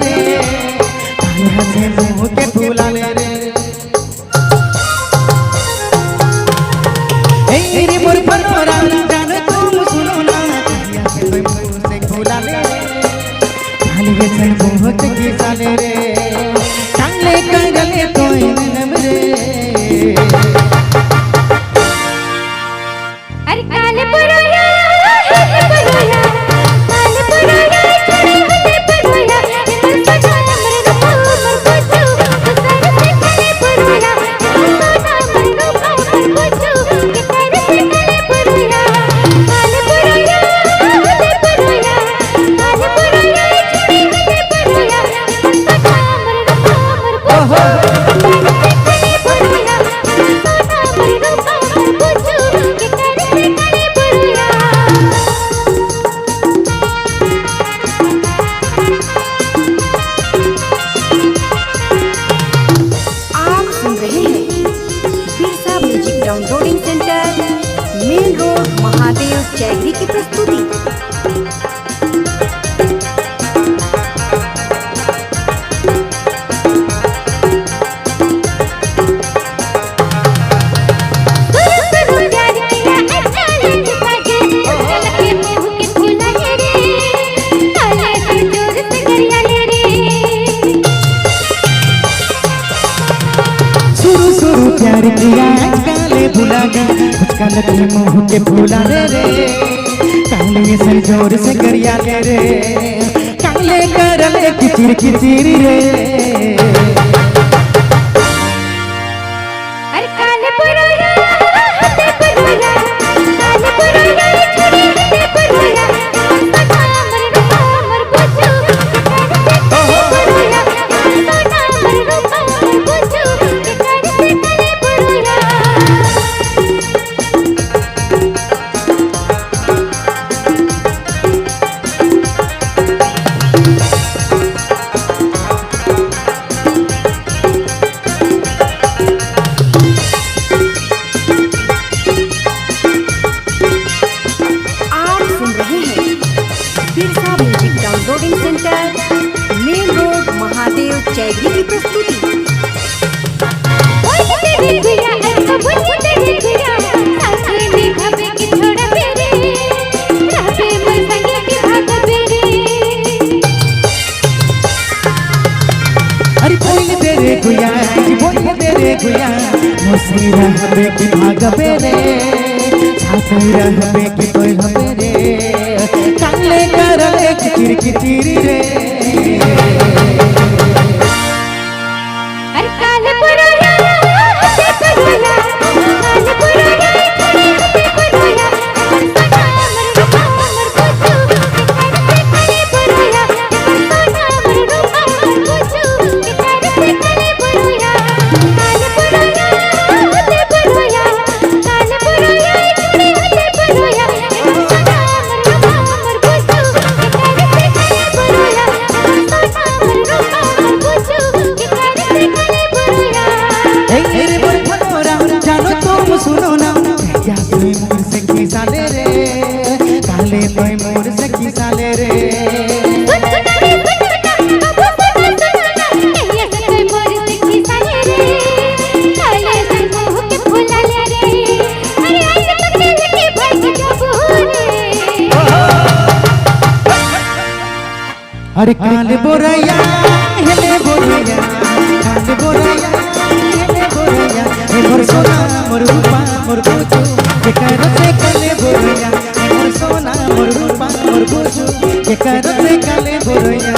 ले रे काले हंसे मुंह के फूला ले रे ए रे मोर फनोरा जान तुम सुनो ना कहिया से कोई मुंह से फूला ले रे काले हंसे मुंह के किसा ले रे चांगले कंगले कोई नम रे अरे काले पुरोया downloading center main road Mahadev चैगरी की प्रस्तुति। प्यार किया काले भुला गया कुछ काले मुंह के फूला ले रे काले सर जोर से गरिया ले रे काले करले किचिर किचिर रे अरे काले पुरोया हाथे पुरोया काले पुरोया छुरी हाथे पुरोया मर रूपा मर बुझू काले पुरोया सोना मर रूपा मर बुझू downloading center main road Mahadev चैगरी की प्रस्तुति। अरे बोल तेरे गुया बोल तेरे गुया मुसी रहबे की भाग बेरे छाते रहबे की कोई हबे रे काले करले किचिर किचिर रे अरे काले पुरोया हाथे पुरोया काले पुरोया छुरी हाथे पुरोया सोना मर रूपा मर बुझू काले पुरोया सोना मर रूपा मर बुझू काले पुरोया हाथे पुरोया काले पुरोया छुरी हाथे पुरोया सोना मर रूपा मर बुझू काले पुरोया सोना मर रूपा मर बुझू रे मोर फनोरा जानो तुम सुनो ना क्या कोई मोर से किसा ले रे काले कोई मोर से किसा ले रे अरे काले बोरैया हेले बोरैया काले बोरैया हेले बोरैया हे मोर सोना मोर रूपा मोर बुझू के कर से काले बोरैया हे मोर सोना मोर रूपा मोर बुझू के कर से काले बोरैया।